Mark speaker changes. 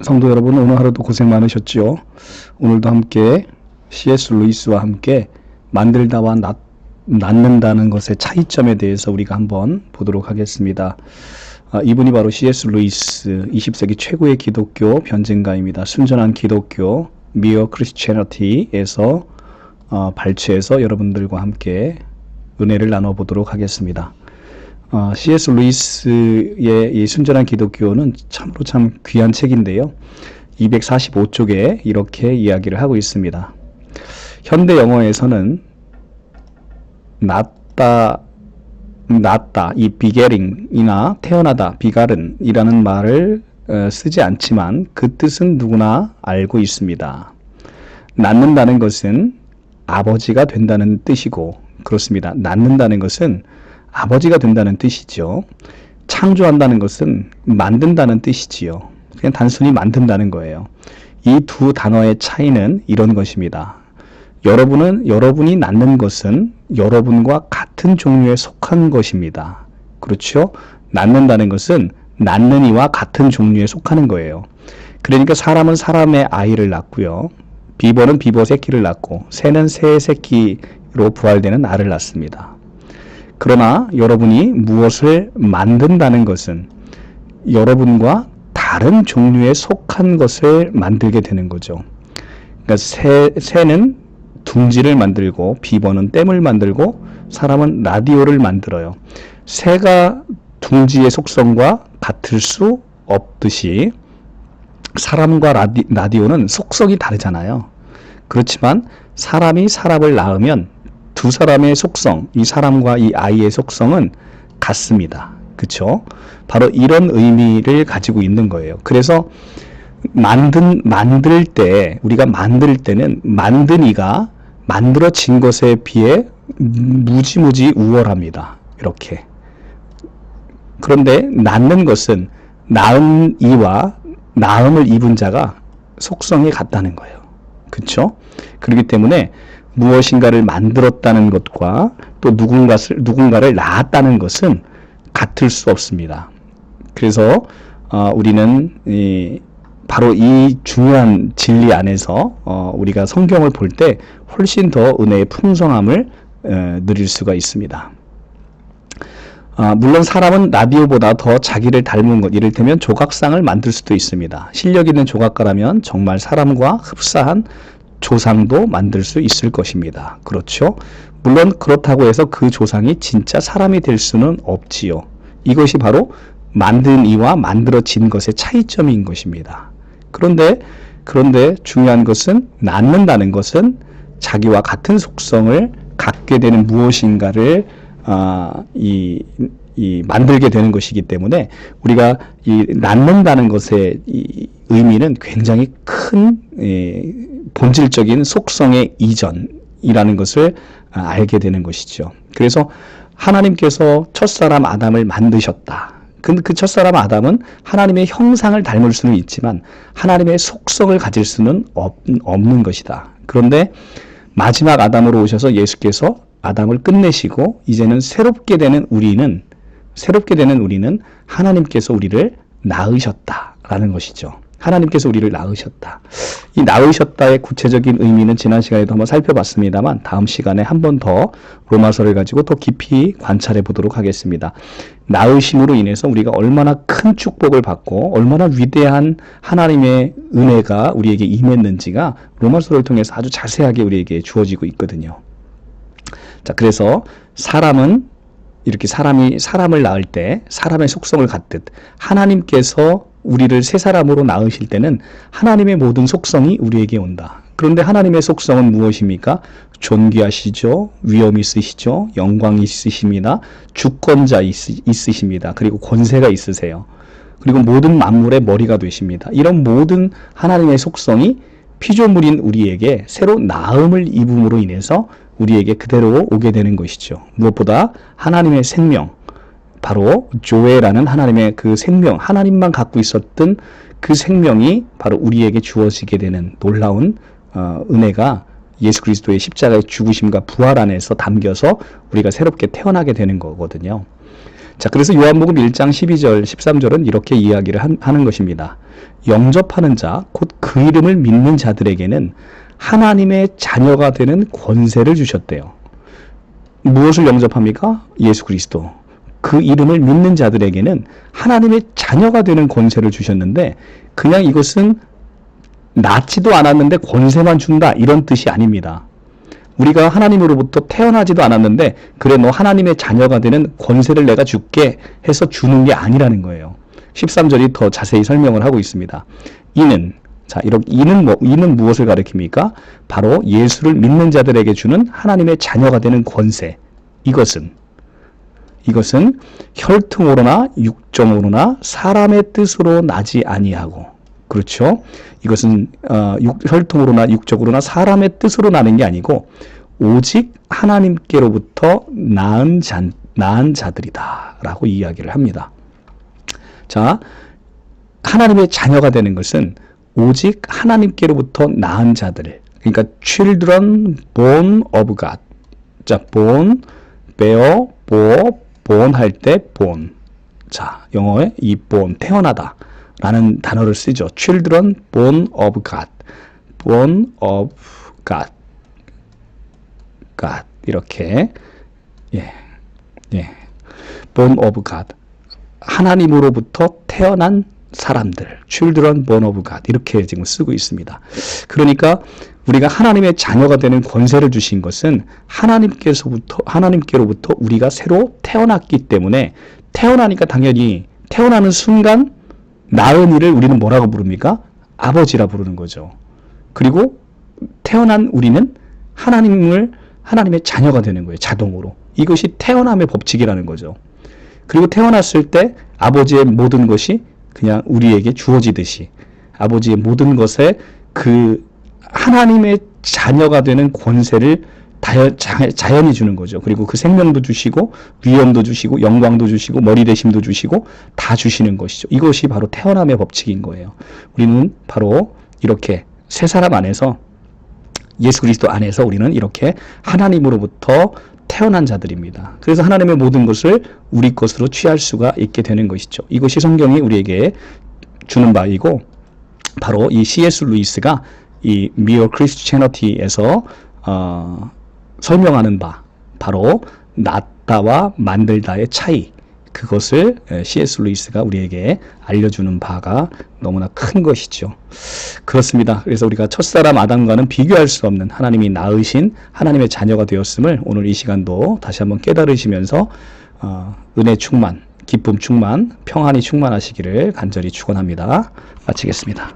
Speaker 1: 성도 여러분, 오늘 하루도 고생 많으셨죠? 오늘도 함께 C.S. 루이스와 함께 만들다와 낳는다는 것의 차이점에 대해서 우리가 한번 보도록 하겠습니다. 이분이 바로 C.S. 루이스, 20세기 최고의 기독교 변증가입니다. 순전한 기독교, Mere Christianity에서 발췌해서 여러분들과 함께 은혜를 나눠보도록 하겠습니다. C.S. 루이스의 이 순전한 기독교는 참으로 참 귀한 책인데요. 245쪽에 이렇게 이야기를 하고 있습니다. 현대 영어에서는 낳다, 이 begetting이나 태어나다, begatten이라는 말을 쓰지 않지만 그 뜻은 누구나 알고 있습니다. 낳는다는 것은 아버지가 된다는 뜻이고, 그렇습니다. 낳는다는 것은 아버지가 된다는 뜻이죠. 창조한다는 것은 만든다는 뜻이지요. 그냥 단순히 만든다는 거예요. 이 두 단어의 차이는 이런 것입니다. 여러분이 낳는 것은 여러분과 같은 종류에 속한 것입니다. 그렇죠? 낳는다는 것은 낳는 이와 같은 종류에 속하는 거예요. 그러니까 사람은 사람의 아이를 낳고요. 비버는 비버 새끼를 낳고 새는 새 새끼로 부활되는 알을 낳습니다. 그러나 여러분이 무엇을 만든다는 것은 여러분과 다른 종류에 속한 것을 만들게 되는 거죠. 그러니까 새는 둥지를 만들고 비버는 댐을 만들고 사람은 라디오를 만들어요. 새가 둥지의 속성과 같을 수 없듯이 사람과 라디오는 속성이 다르잖아요. 그렇지만 사람이 사람을 낳으면 두 사람의 속성, 이 사람과 이 아이의 속성은 같습니다. 그렇죠? 바로 이런 의미를 가지고 있는 거예요. 그래서 만들 때, 우리가 만들 때는 만든 이가 만들어진 것에 비해 무지무지 우월합니다. 이렇게. 그런데 낳는 것은 낳은 이와 낳음을 입은 자가 속성이 같다는 거예요. 그렇죠? 그렇기 때문에 무엇인가를 만들었다는 것과 또 누군가를 낳았다는 것은 같을 수 없습니다. 그래서 우리는 바로 이 중요한 진리 안에서 우리가 성경을 볼 때 훨씬 더 은혜의 풍성함을 누릴 수가 있습니다. 물론 사람은 라디오보다 더 자기를 닮은 것, 이를테면 조각상을 만들 수도 있습니다. 실력 있는 조각가라면 정말 사람과 흡사한 조상도 만들 수 있을 것입니다. 그렇죠? 물론 그렇다고 해서 그 조상이 진짜 사람이 될 수는 없지요. 이것이 바로 만든 이와 만들어진 것의 차이점인 것입니다. 그런데 중요한 것은 낳는다는 것은 자기와 같은 속성을 갖게 되는 무엇인가를 만들게 되는 것이기 때문에 우리가 이 낳는다는 것의 이 의미는 굉장히 큰 본질적인 속성의 이전이라는 것을 알게 되는 것이죠. 그래서 하나님께서 첫사람 아담을 만드셨다. 근데 그 첫사람 아담은 하나님의 형상을 닮을 수는 있지만 하나님의 속성을 가질 수는 없는 것이다. 그런데 마지막 아담으로 오셔서 예수께서 아담을 끝내시고 이제는 새롭게 되는 우리는 하나님께서 우리를 낳으셨다라는 것이죠. 하나님께서 우리를 낳으셨다. 이 낳으셨다의 구체적인 의미는 지난 시간에도 한번 살펴봤습니다만 다음 시간에 한 번 더 로마서를 가지고 더 깊이 관찰해 보도록 하겠습니다. 낳으심으로 인해서 우리가 얼마나 큰 축복을 받고 얼마나 위대한 하나님의 은혜가 우리에게 임했는지가 로마서를 통해서 아주 자세하게 우리에게 주어지고 있거든요. 자, 그래서 이렇게 사람이 사람을 낳을 때 사람의 속성을 갖듯 하나님께서 우리를 새 사람으로 낳으실 때는 하나님의 모든 속성이 우리에게 온다. 그런데 하나님의 속성은 무엇입니까? 존귀하시죠. 위엄 있으시죠. 영광 있으십니다. 주권자 있으십니다. 그리고 권세가 있으세요. 그리고 모든 만물의 머리가 되십니다. 이런 모든 하나님의 속성이 피조물인 우리에게 새로 낳음을 입음으로 인해서 우리에게 그대로 오게 되는 것이죠. 무엇보다 하나님의 생명, 바로 조에라는 하나님의 그 생명, 하나님만 갖고 있었던 그 생명이 바로 우리에게 주어지게 되는 놀라운 은혜가 예수 그리스도의 십자가의 죽으심과 부활 안에서 담겨서 우리가 새롭게 태어나게 되는 거거든요. 자, 그래서 요한복음 1장 12절, 13절은 이렇게 이야기를 하는 것입니다. 영접하는 자, 곧 그 이름을 믿는 자들에게는 하나님의 자녀가 되는 권세를 주셨대요. 무엇을 영접합니까? 예수 그리스도. 그 이름을 믿는 자들에게는 하나님의 자녀가 되는 권세를 주셨는데, 그냥 이것은 낳지도 않았는데 권세만 준다, 이런 뜻이 아닙니다. 우리가 하나님으로부터 태어나지도 않았는데 그래 너 하나님의 자녀가 되는 권세를 내가 줄게 해서 주는 게 아니라는 거예요. 13절이 더 자세히 설명을 하고 있습니다. 이는 이는 무엇을 가리킵니까? 바로 예수를 믿는 자들에게 주는 하나님의 자녀가 되는 권세. 이것은 혈통으로나 육정으로나 사람의 뜻으로 나지 아니하고, 그렇죠? 이것은 혈통으로나 육적으로나 사람의 뜻으로 나는 게 아니고 오직 하나님께로부터 낳은 자들이다 라고 이야기를 합니다. 자, 하나님의 자녀가 되는 것은 오직 하나님께로부터 낳은 자들, 그러니까 children born of God. 자, born, bear, born 할 때 born. 자, 영어에 이 born, 태어나다 라는 단어를 쓰죠. children born of God. born of God. God. 이렇게. born of God. 하나님으로부터 태어난 사람들. children born of God. 이렇게 지금 쓰고 있습니다. 그러니까 우리가 하나님의 자녀가 되는 권세를 주신 것은 하나님께로부터 우리가 새로 태어났기 때문에, 태어나니까 당연히 태어나는 순간 낳은 이를 우리는 뭐라고 부릅니까? 아버지라 부르는 거죠. 그리고 태어난 우리는 하나님의 자녀가 되는 거예요. 자동으로. 이것이 태어남의 법칙이라는 거죠. 그리고 태어났을 때 아버지의 모든 것이 그냥 우리에게 주어지듯이 아버지의 모든 것에 그 하나님의 자녀가 되는 권세를 자연히 주는 거죠. 그리고 그 생명도 주시고 위엄도 주시고 영광도 주시고 머리대심도 주시고 다 주시는 것이죠. 이것이 바로 태어남의 법칙인 거예요. 우리는 바로 이렇게 새 사람 안에서, 예수 그리스도 안에서 우리는 이렇게 하나님으로부터 태어난 자들입니다. 그래서 하나님의 모든 것을 우리 것으로 취할 수가 있게 되는 것이죠. 이것이 성경이 우리에게 주는 바이고, 바로 이 C.S. 루이스가 이 Mere Christianity에서 설명하는 바, 바로 낳다와 만들다의 차이, 그것을 C.S. 루이스가 우리에게 알려주는 바가 너무나 큰 것이죠. 그렇습니다. 그래서 우리가 첫사람 아담과는 비교할 수 없는 하나님이 낳으신 하나님의 자녀가 되었음을 오늘 이 시간도 다시 한번 깨달으시면서 은혜 충만, 기쁨 충만, 평안이 충만하시기를 간절히 축원합니다. 마치겠습니다.